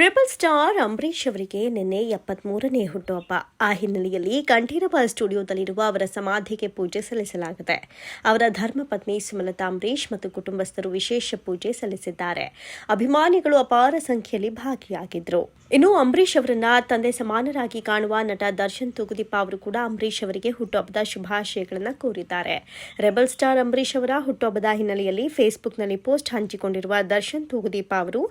Rebel star Ambareesh ಅವರಿಗೆ ನಿನ್ನೆ 73ನೇ ಹುಟ್ಟುಹಬ್ಬ. ಆ ಹಿನ್ನೆಲೆಯಲ್ಲಿ ಕಂಠೀರವ ಸ್ಟುಡಿಯೋದಲ್ಲಿರುವ ಅವರ ಸಮಾಧಿಗೆ ಪೂಜೆ ಸಲ್ಲಿಸಲಾಗಿದೆ. ಅವರ ಧರ್ಮಪತ್ನಿ ಸುಮಲತಾ ಅಂಬರೀಶ್ ಮತ್ತು ಕುಟುಂಬಸ್ಥರು ವಿಶೇಷ ಪೂಜೆ ಸಲ್ಲಿಸಿದ್ದಾರೆ. ಅಭಿಮಾನಿಗಳು ಅಪಾರ ಸಂಖ್ಯೆಯಲ್ಲಿ ಭಾಗಿಯಾಗಿದ್ದರು. ಇನ್ನು ಅಂಬರೀಶ್ ಅವರನ್ನ ತಂದೆ ಸಮಾನರಾಗಿ ಕಾಣುವ ನಟ ದರ್ಶನ್ ತೂಗುದೀಪ ಅವರು ಕೂಡ ಅಂಬರೀಶ್ ಅವರಿಗೆ ಹುಟ್ಟುಹಬ್ಬದ ಶುಭಾಶಯಗಳನ್ನು ಕೋರಿದ್ದಾರೆ. ರೆಬಲ್ ಸ್ಟಾರ್ ಅಂಬರೀಶ್ ಅವರ ಹುಟ್ಟುಹಬ್ಬದ ಹಿನ್ನೆಲೆಯಲ್ಲಿ ಫೇಸ್ಬುಕ್ನಲ್ಲಿ ಪೋಸ್ಟ್ ಹಂಚಿಕೊಂಡಿರುವ ದರ್ಶನ್ ತೂಗುದೀಪ ಅವರು,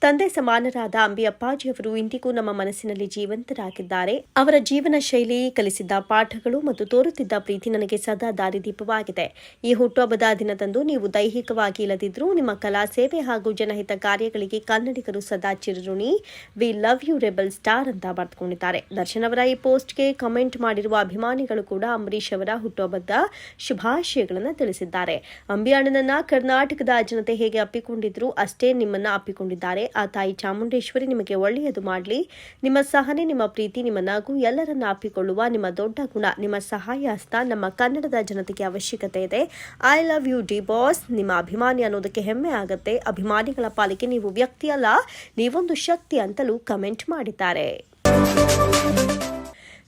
ತಂದೆ ಸಮಾನರಾದ ಅಂಬಿ ಅಪ್ಪಾಜಿ ಅವರು ಇಂದಿಗೂ ನಮ್ಮ ಮನಸ್ಸಿನಲ್ಲಿ ಜೀವಂತರಾಗಿದ್ದಾರೆ. ಅವರ ಜೀವನ ಶೈಲಿ, ಕಲಿಸಿದ್ದ ಪಾಠಗಳು ಮತ್ತು ತೋರುತ್ತಿದ್ದ ಪ್ರೀತಿ ನನಗೆ ಸದಾ ದಾರಿದೀಪವಾಗಿದೆ. ಈ ಹುಟ್ಟುಹಬ್ಬದ ದಿನದಂದು ನೀವು ದೈಹಿಕವಾಗಿ ಇಲ್ಲದಿದ್ದರೂ ನಿಮ್ಮ ಕಲಾ ಸೇವೆ ಹಾಗೂ ಜನಹಿತ ಕಾರ್ಯಗಳಿಗೆ ಕನ್ನಡಿಗರು ಸದಾ ಚಿರಋಣಿ. We love you rebel star ಅಂತ ಬರೆದುಕೊಂಡಿದ್ದಾರೆ. ದರ್ಶನ್ ಅವರ ಈ ಪೋಸ್ಟ್ಗೆ ಕಮೆಂಟ್ ಮಾಡಿರುವ ಅಭಿಮಾನಿಗಳು ಕೂಡ ಅಂಬರೀಶ್ ಅವರ ಹುಟ್ಟುಹಬ್ಬದ ಶುಭಾಶಯಗಳನ್ನು ತಿಳಿಸಿದ್ದಾರೆ. ಅಂಬಿ ಅಣ್ಣನನ್ನ ಕರ್ನಾಟಕದ ಜನತೆ ಹೇಗೆ ಅಪ್ಪಿಕೊಂಡಿದ್ರು ಅಷ್ಟೇ ನಿಮ್ಮನ್ನ ಅಪ್ಪಿಕೊಂಡಿದ್ದಾರೆ. ಆ ತಾಯಿ ಚಾಮುಂಡೇಶ್ವರಿ ನಿಮಗೆ ಒಳ್ಳೆಯದು ಮಾಡಲಿ. ನಿಮ್ಮ ಸಹನೆ, ನಿಮ್ಮ ಪ್ರೀತಿ, ನಿಮ್ಮ ನಗು, ಎಲ್ಲರನ್ನ ಅಪ್ಪಿಕೊಳ್ಳುವ ನಿಮ್ಮ ದೊಡ್ಡ ಗುಣ, ನಿಮ್ಮ ಸಹಾಯ ಹಸ್ತ ನಮ್ಮ ಕನ್ನಡದ ಜನತೆಗೆ ಅವಶ್ಯಕತೆ ಇದೆ. I love you D boss. ನಿಮ್ಮ ಅಭಿಮಾನಿ ಅನ್ನೋದಕ್ಕೆ ಹೆಮ್ಮೆ ಆಗುತ್ತೆ. ಅಭಿಮಾನಿಗಳ ಪಾಲಿಗೆ ನೀವು ವ್ಯಕ್ತಿ ಅಲ್ಲ, ನೀವೊಂದು ಶಕ್ತಿ ಅಂತಲೂ ಕಮೆಂಟ್ ಮಾಡಿದ್ದಾರೆ.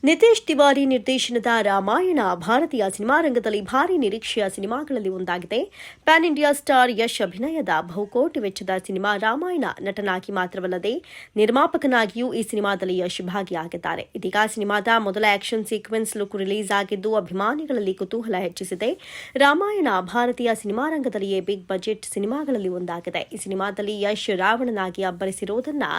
ನಿತೇಶ್ ತಿವಾರಿ ನಿರ್ದೇಶನದ ರಾಮಾಯಣ ಭಾರತೀಯ ಸಿನಿಮಾ ರಂಗದಲ್ಲಿ ಭಾರಿ ನಿರೀಕ್ಷೆಯ ಸಿನಿಮಾಗಳಲ್ಲಿ ಒಂದಾಗಿದೆ. ಪ್ಯಾನ್ ಇಂಡಿಯಾ ಸ್ಟಾರ್ ಯಶ್ ಅಭಿನಯದ ಬಹುಕೋಟಿ ವೆಚ್ಚದ ಸಿನಿಮಾ ರಾಮಾಯಣ. ನಟನಾಗಿ ಮಾತ್ರವಲ್ಲದೆ ನಿರ್ಮಾಪಕನಾಗಿಯೂ ಈ ಸಿನಿಮಾದಲ್ಲಿ ಯಶ್ ಭಾಗಿಯಾಗಿದ್ದಾರೆ. ಇದೀಗ ಸಿನಿಮಾದ ಮೊದಲ ಆಕ್ಷನ್ ಸೀಕ್ವೆನ್ಸ್ ಲುಕ್ ರಿಲೀಸ್ ಆಗಿದ್ದು ಅಭಿಮಾನಿಗಳಲ್ಲಿ ಕುತೂಹಲ ಹೆಚ್ಚಿಸಿದೆ. ರಾಮಾಯಣ ಭಾರತೀಯ ಸಿನಿಮಾ ರಂಗದಲ್ಲಿಯೇ ಬಿಗ್ ಬಜೆಟ್ ಸಿನಿಮಾಗಳಲ್ಲಿ ಒಂದಾಗಿದೆ. ಈ ಸಿನಿಮಾದಲ್ಲಿ ಯಶ್ ರಾವಣನಾಗಿ ಅಬ್ಬರಿಸಿರುವುದನ್ನು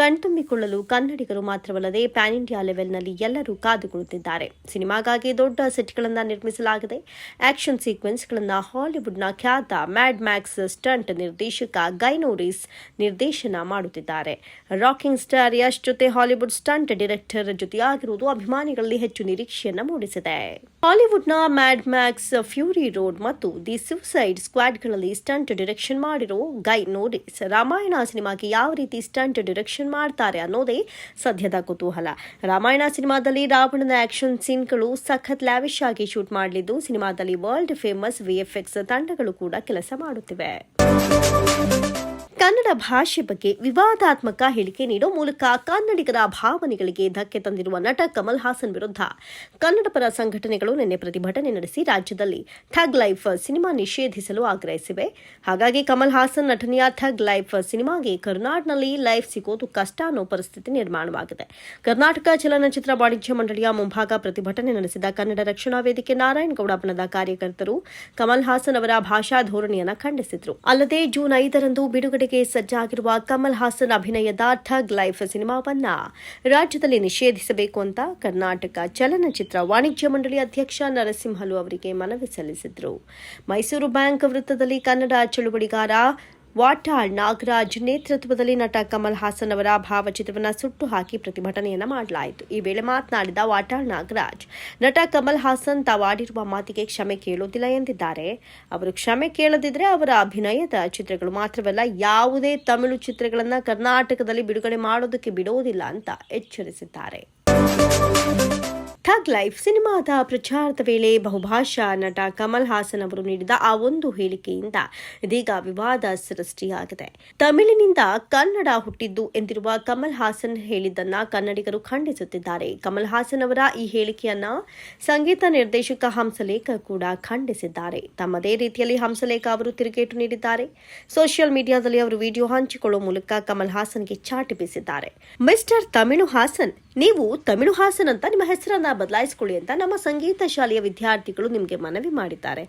ಕಣ್ತುಂಬಿಕೊಳ್ಳಲು ಕನ್ನಡಿಗರು ಮಾತ್ರವಲ್ಲದೆ ಪ್ಯಾನ್ ಇಂಡಿಯಾ ಲೆವೆಲ್ನಲ್ಲಿ ಎಲ್ಲರೂ ಕಾದುಕೊಳ್ಳುತ್ತಿದ್ದಾರೆ. ಸಿನಿಮಾಗಾಗಿ ದೊಡ್ಡ ಸೆಟ್ಗಳನ್ನು ನಿರ್ಮಿಸಲಾಗಿದೆ. ಆಕ್ಷನ್ ಸೀಕ್ವೆನ್ಸ್ಗಳನ್ನು ಹಾಲಿವುಡ್ನ ಖ್ಯಾತ ಮ್ಯಾಡ್ ಮ್ಯಾಕ್ಸ್ ಸ್ಟಂಟ್ ನಿರ್ದೇಶಕ ಗೈ ನೋರಿಸ್ ನಿರ್ದೇಶನ ಮಾಡುತ್ತಿದ್ದಾರೆ. ರಾಕಿಂಗ್ ಸ್ಟಾರ್ ಯಶ್ ಜೊತೆ ಹಾಲಿವುಡ್ ಸ್ಟಂಟ್ ಡೈರೆಕ್ಟರ್ ಜೊತೆಯಾಗಿರುವುದು ಅಭಿಮಾನಿಗಳಲ್ಲಿ ಹೆಚ್ಚು ನಿರೀಕ್ಷೆಯನ್ನು ಮೂಡಿಸಿದೆ. ಹಾಲಿವುಡ್ನ ಮ್ಯಾಡ್ ಮ್ಯಾಕ್ಸ್, ಫ್ಯೂರಿ ರೋಡ್ ಮತ್ತು ದಿ ಸೂಸೈಡ್ ಸ್ಕ್ವಾಡ್ಗಳಲ್ಲಿ ಸ್ಟಂಟ್ ಡೈರೆಕ್ಷನ್ ಮಾಡಿರೋ ಗೈ ನೋರಿಸ್ ರಾಮಾಯಣ ಸಿನಿಮಾಗೆ ಯಾವ ರೀತಿ ಸ್ಟಂಟ್ ಡೈರೆಕ್ಷನ್ ಮಾಡ್ತಾರೆ ಅನ್ನೋದೇ ಸದ್ಯದ ಕುತೂಹಲ. ರಾಮಾಯಣ ಸಿನಿಮಾದಲ್ಲಿ ರಾವಣನ ಆಕ್ಷನ್ ಸೀನ್ಗಳು ಸಖತ್ ಲ್ಯಾವಿಶ್ ಆಗಿ ಶೂಟ್ ಮಾಡಲಿದ್ದು ಸಿನಿಮಾದಲ್ಲಿ ವರ್ಲ್ಡ್ ಫೇಮಸ್ ವಿಎಫ್ಎಕ್ಸ್ ತಂಡಗಳು ಕೂಡ ಕೆಲಸ ಮಾಡುತ್ತಿವೆ. ಕನ್ನಡ ಭಾಷೆ ಬಗ್ಗೆ ವಿವಾದಾತ್ಮಕ ಹೇಳಿಕೆ ನೀಡೋ ಮೂಲಕ ಕನ್ನಡಿಗರ ಭಾವನೆಗಳಿಗೆ ಧಕ್ಕೆ ತಂದಿರುವ ನಟ ಕಮಲ್ ಹಾಸನ್ ವಿರುದ್ಧ ಕನ್ನಡ ಪರ ಸಂಘಟನೆಗಳು ನಿನ್ನೆ ಪ್ರತಿಭಟನೆ ನಡೆಸಿ ರಾಜ್ಯದಲ್ಲಿ ಥಗ್ ಲೈಫ್ ಸಿನಿಮಾ ನಿಷೇಧಿಸಲು ಆಗ್ರಹಿಸಿವೆ. ಹಾಗಾಗಿ ಕಮಲ್ ಹಾಸನ್ ನಟನೆಯ ಥಗ್ ಲೈಫ್ ಸಿನಿಮಾಗೆ ಕರ್ನಾಟಕದಲ್ಲಿ ಲೈಫ್ ಸಿಗೋದು ಕಷ್ಟ ಅನ್ನೋ ಪರಿಸ್ಥಿತಿ ನಿರ್ಮಾಣವಾಗಿದೆ. ಕರ್ನಾಟಕ ಚಲನಚಿತ್ರ ವಾಣಿಜ್ಯ ಮಂಡಳಿಯ ಮುಂಭಾಗ ಪ್ರತಿಭಟನೆ ನಡೆಸಿದ ಕನ್ನಡ ರಕ್ಷಣಾ ವೇದಿಕೆ ನಾರಾಯಣಗೌಡ ಬಣದ ಕಾರ್ಯಕರ್ತರು ಕಮಲ್ ಹಾಸನ್ ಅವರ ಭಾಷಾ ಧೋರಣೆಯನ್ನು ಖಂಡಿಸಿದರು. ಅಲ್ಲದೆ ಜೂನ್ 5ರಂದು ಬಿಡುಗಡೆಗೆ ಸಜ್ಜಾಗಿರುವ ಕಮಲ್ ಹಾಸನ್ ಅಭಿನಯದ ಥಗ್ ಲೈಫ್ ಸಿನಿಮಾವನ್ನ ರಾಜ್ಯದಲ್ಲಿ ನಿಷೇಧಿಸಬೇಕು ಅಂತ ಕರ್ನಾಟಕ ಚಲನಚಿತ್ರ ವಾಣಿಜ್ಯ ಮಂಡಳಿ ಅಧ್ಯಕ್ಷ ನರಸಿಂಹಲು ಅವರಿಗೆ ಮನವಿ ಸಲ್ಲಿಸಿದರು. ಮೈಸೂರು ಬ್ಯಾಂಕ್ ವೃತ್ತದಲ್ಲಿ ಕನ್ನಡ ಚಳುವಳಿಗಾರ ವಾಟಾಳ್ ನಾಗರಾಜ್ ನೇತೃತ್ವದಲ್ಲಿ ನಟ ಕಮಲ್ ಹಾಸನ್ ಅವರ ಭಾವಚಿತ್ರವನ್ನು ಸುಟ್ಟು ಹಾಕಿ ಪ್ರತಿಭಟನೆಯನ್ನು ಮಾಡಲಾಯಿತು. ಈ ವೇಳೆ ಮಾತನಾಡಿದ ವಾಟಾಳ್ ನಾಗರಾಜ್, ನಟ ಕಮಲ್ ಹಾಸನ್ ತಾವಾಡಿರುವ ಮಾತಿಗೆ ಕ್ಷಮೆ ಕೇಳುವುದಿಲ್ಲ ಎಂದಿದ್ದಾರೆ. ಅವರು ಕ್ಷಮೆ ಕೇಳದಿದ್ರೆ ಅವರ ಅಭಿನಯದ ಚಿತ್ರಗಳು ಮಾತ್ರವಲ್ಲ, ಯಾವುದೇ ತಮಿಳು ಚಿತ್ರಗಳನ್ನು ಕರ್ನಾಟಕದಲ್ಲಿ ಬಿಡುಗಡೆ ಮಾಡೋದಕ್ಕೆ ಬಿಡುವುದಿಲ್ಲ ಅಂತ ಎಚ್ಚರಿಸಿದ್ದಾರೆ. ಥಗ್ ಲೈಫ್ ಸಿನಿಮಾದ ಪ್ರಚಾರದ ವೇಳೆ ಬಹುಭಾಷಾ ನಟ ಕಮಲ್ ಹಾಸನ್ ಅವರು ನೀಡಿದ ಆ ಒಂದು ಹೇಳಿಕೆಯಿಂದ ಇದೀಗ ವಿವಾದ ಸೃಷ್ಟಿಯಾಗಿದೆ. ತಮಿಳಿನಿಂದ ಕನ್ನಡ ಹುಟ್ಟಿದ್ದು ಎಂದಿರುವ ಕಮಲ್ ಹಾಸನ್ ಹೇಳಿದ್ದನ್ನ ಕನ್ನಡಿಗರು ಖಂಡಿಸುತ್ತಿದ್ದಾರೆ. ಕಮಲ್ ಹಾಸನ್ ಅವರ ಈ ಹೇಳಿಕೆಯನ್ನ ಸಂಗೀತ ನಿರ್ದೇಶಕ ಹಂಸಲೇಖ ಕೂಡ ಖಂಡಿಸಿದ್ದಾರೆ. ತಮ್ಮದೇ ರೀತಿಯಲ್ಲಿ ಹಂಸಲೇಖ ಅವರು ತಿರುಗೇಟು ನೀಡಿದ್ದಾರೆ. ಸೋಷಿಯಲ್ ಮೀಡಿಯಾದಲ್ಲಿ ಅವರು ವಿಡಿಯೋ ಹಂಚಿಕೊಳ್ಳುವ ಮೂಲಕ ಕಮಲ್ ಹಾಸನ್ಗೆ ಚಾಟಿ ಬೀಸಿದ್ದಾರೆ. ಮಿಸ್ಟರ್ ತಮಿಳು ಹಾಸನ್, ನೀವು ತಮಿಳು ಹಾಸನ್ ಅಂತ ನಿಮ್ಮ ಹೆಸರನ್ನ ಬದಲಾಯಿಸಿಕೊಳ್ಳಿ ಅಂತ ನಮ್ಮ ಸಂಗೀತ ಶಾಲೆಯ ವಿದ್ಯಾರ್ಥಿಗಳು ನಿಮಗೆ ಮನವಿ ಮಾಡಿದ್ದಾರೆ.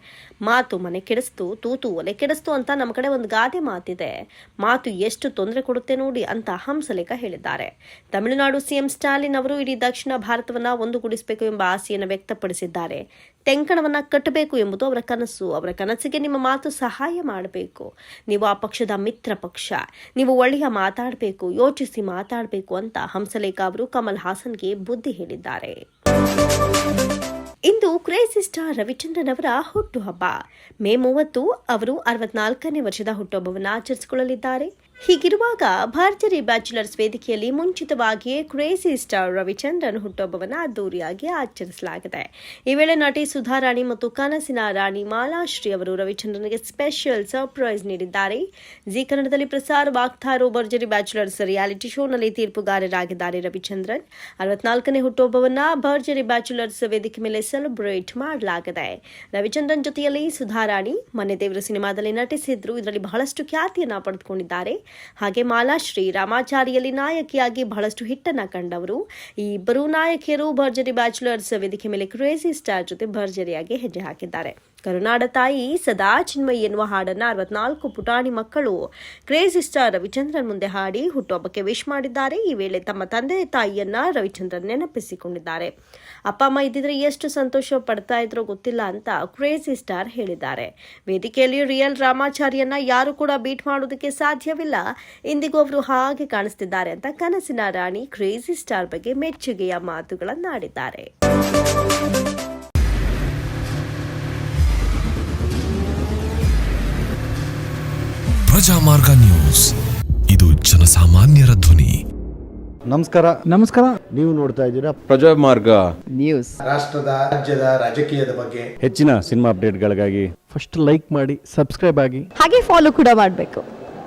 ಮಾತು ಮನೆ ಕೆಡಿಸ್ತು, ತೂತು ಒಲೆ ಕೆಡಿಸ್ತು ಅಂತ ನಮ್ಮ ಕಡೆ ಒಂದು ಗಾದೆ ಮಾತಿದೆ. ಮಾತು ಎಷ್ಟು ತೊಂದರೆ ಕೊಡುತ್ತೆ ನೋಡಿ ಅಂತ ಹಂಸಲೇಖ ಹೇಳಿದ್ದಾರೆ. ತಮಿಳುನಾಡು ಸಿಎಂ ಸ್ಟಾಲಿನ್ ಅವರು ಇಡೀ ದಕ್ಷಿಣ ಭಾರತವನ್ನ ಒಂದುಗೂಡಿಸಬೇಕು ಎಂಬ ಆಸೆಯನ್ನು ವ್ಯಕ್ತಪಡಿಸಿದ್ದಾರೆ. ತೆಂಕಣವನ್ನ ಕಟ್ಟಬೇಕು ಎಂಬುದು ಅವರ ಕನಸು. ಅವರ ಕನಸಿಗೆ ನಿಮ್ಮ ಮಾತು ಸಹಾಯ ಮಾಡಬೇಕು. ನೀವು ಆ ಪಕ್ಷದ ಮಿತ್ರ ಪಕ್ಷ. ನೀವು ಒಳ್ಳೆಯ ಮಾತಾಡಬೇಕು, ಯೋಚಿಸಿ ಮಾತಾಡಬೇಕು ಅಂತ ಹಂಸಲೇಖ ಅವರು ಕಮಲ್ ಹಾಸನ್ಗೆ ಬುದ್ಧಿ ಹೇಳಿದ್ದಾರೆ. ಇಂದು ಕ್ರೇಜಿ ಸ್ಟಾರ್ ರವಿಚಂದ್ರನ್ ಅವರ ಹುಟ್ಟುಹಬ್ಬ. ಮೇ 30 ಅವರು 64ನೇ ವರ್ಷದ ಹುಟ್ಟುಹಬ್ಬವನ್ನು ಆಚರಿಸಿಕೊಳ್ಳಲಿದ್ದಾರೆ. ಹೀಗಿರುವಾಗ ಭರ್ಜರಿ ಬ್ಯಾಚುಲರ್ಸ್ ವೇದಿಕೆಯಲ್ಲಿ ಮುಂಚಿತವಾಗಿಯೇ ಕ್ರೇಜಿ ಸ್ಟಾರ್ ರವಿಚಂದ್ರನ್ ಹುಟ್ಟುಹಬ್ಬವನ್ನು ಅದ್ದೂರಿಯಾಗಿ ಆಚರಿಸಲಾಗಿದೆ. ಈ ವೇಳೆ ನಟಿ ಸುಧಾರಾಣಿ ಮತ್ತು ಕನಸಿನ ರಾಣಿ ಮಾಲಾಶ್ರೀ ಅವರು ರವಿಚಂದ್ರನ್ಗೆ ಸ್ಪೆಷಲ್ ಸರ್ಪ್ರೈಸ್ ನೀಡಿದ್ದಾರೆ. ಜಿ ಕನ್ನಡದಲ್ಲಿ ಪ್ರಸಾರವಾಗ್ತಾ ಇರೋ ಭರ್ಜರಿ ಬ್ಯಾಚುಲರ್ಸ್ ರಿಯಾಲಿಟಿ ಶೋನಲ್ಲಿ ತೀರ್ಪುಗಾರರಾಗಿದ್ದಾರೆ ರವಿಚಂದ್ರನ್. 64ನೇ ಹುಟ್ಟುಹಬ್ಬವನ್ನು ಭರ್ಜರಿ ಬ್ಯಾಚುಲರ್ಸ್ ವೇದಿಕೆ ಮೇಲೆ ಸೆಲೆಬ್ರೇಟ್ ಮಾಡಲಾಗಿದೆ. ರವಿಚಂದ್ರನ್ ಜೊತೆಯಲ್ಲಿ ಸುಧಾರಾಣಿ ಮನೆ ದೇವರು ಸಿನಿಮಾದಲ್ಲಿ ನಟಿಸಿದ್ರು. ಇದರಲ್ಲಿ ಬಹಳಷ್ಟು ಖ್ಯಾತಿಯನ್ನ ಪಡೆದುಕೊಂಡಿದ್ದಾರೆ. ಹಾಗೆ ಮಾಲಾಶ್ರೀ ರಾಮಾಚಾರಿಯಲ್ಲಿ ನಾಯಕಿಯಾಗಿ ಬಹಳಷ್ಟು ಹಿಟ್ಟನ್ನ ಕಂಡವರು. ಈ ಇಬ್ಬರು ನಾಯಕಿಯರು ಭರ್ಜರಿ ಬ್ಯಾಚುಲರ್ಸ್ ವೇದಿಕೆ ಮೇಲೆ ಕ್ರೇಜಿ ಸ್ಟಾರ್ ಜೊತೆ ಭರ್ಜರಿಯಾಗಿ ಹೆಜ್ಜೆ ಹಾಕಿದ್ದಾರೆ. ಕರುನಾಡ ತಾಯಿ ಸದಾ ಚಿನ್ಮಯಿ ಎನ್ನುವ ಹಾಡನ್ನ 64 ಪುಟಾಣಿ ಮಕ್ಕಳು ಕ್ರೇಜಿ ಸ್ಟಾರ್ ರವಿಚಂದ್ರನ್ ಮುಂದೆ ಹಾಡಿ ಹುಟ್ಟುಹಬ್ಬಕ್ಕೆ ವಿಶ್ ಮಾಡಿದ್ದಾರೆ. ಈ ವೇಳೆ ತಮ್ಮ ತಂದೆ ತಾಯಿಯನ್ನ ರವಿಚಂದ್ರನ್ ನೆನಪಿಸಿಕೊಂಡಿದ್ದಾರೆ. ಅಪ್ಪ ಅಮ್ಮ ಇದ್ದಿದ್ರೆ ಎಷ್ಟು ಸಂತೋಷ ಪಡ್ತಾ ಇದ್ರೋ ಗೊತ್ತಿಲ್ಲ ಅಂತ ಕ್ರೇಜಿ ಸ್ಟಾರ್ ಹೇಳಿದ್ದಾರೆ. ವೇದಿಕೆಯಲ್ಲಿ ರಿಯಲ್ ರಾಮಾಚಾರಿಯನ್ನ ಯಾರು ಕೂಡ ಬೀಟ್ ಮಾಡೋದಕ್ಕೆ ಸಾಧ್ಯವಿಲ್ಲ. ಇಂದಿಗೂ ಅವರು ಹಾಗೆ ಕಾಣಿಸ್ತಿದ್ದಾರೆ ಅಂತ ಕನಸಿನ ರಾಣಿ ಕ್ರೇಜಿ ಸ್ಟಾರ್ ಬಗ್ಗೆ ಮೆಚ್ಚುಗೆಯ ಮಾತುಗಳನ್ನಾಡಿದ್ದಾರೆ. ಪ್ರಜಾಮಾರ್ಗ ನ್ಯೂಸ್, ಇದು ಜನಸಾಮಾನ್ಯರ ಧ್ವನಿ. ನಮಸ್ಕಾರ. ನೀವು ನೋಡ್ತಾ ಇದ್ದೀರಾ ಪ್ರಜಾಮಾರ್ಗ ನ್ಯೂಸ್. ರಾಷ್ಟ್ರದ ರಾಜ್ಯದ ರಾಜಕೀಯದ ಬಗ್ಗೆ ಹೆಚ್ಚಿನ ಸಿನಿಮಾ ಅಪ್ಡೇಟ್ಗಳಿಗಾಗಿ ಫಸ್ಟ್ ಲೈಕ್ ಮಾಡಿ, ಸಬ್ಸ್ಕ್ರೈಬ್ ಆಗಿ, ಹಾಗೆ ಫಾಲೋ ಕೂಡ ಮಾಡಬೇಕು.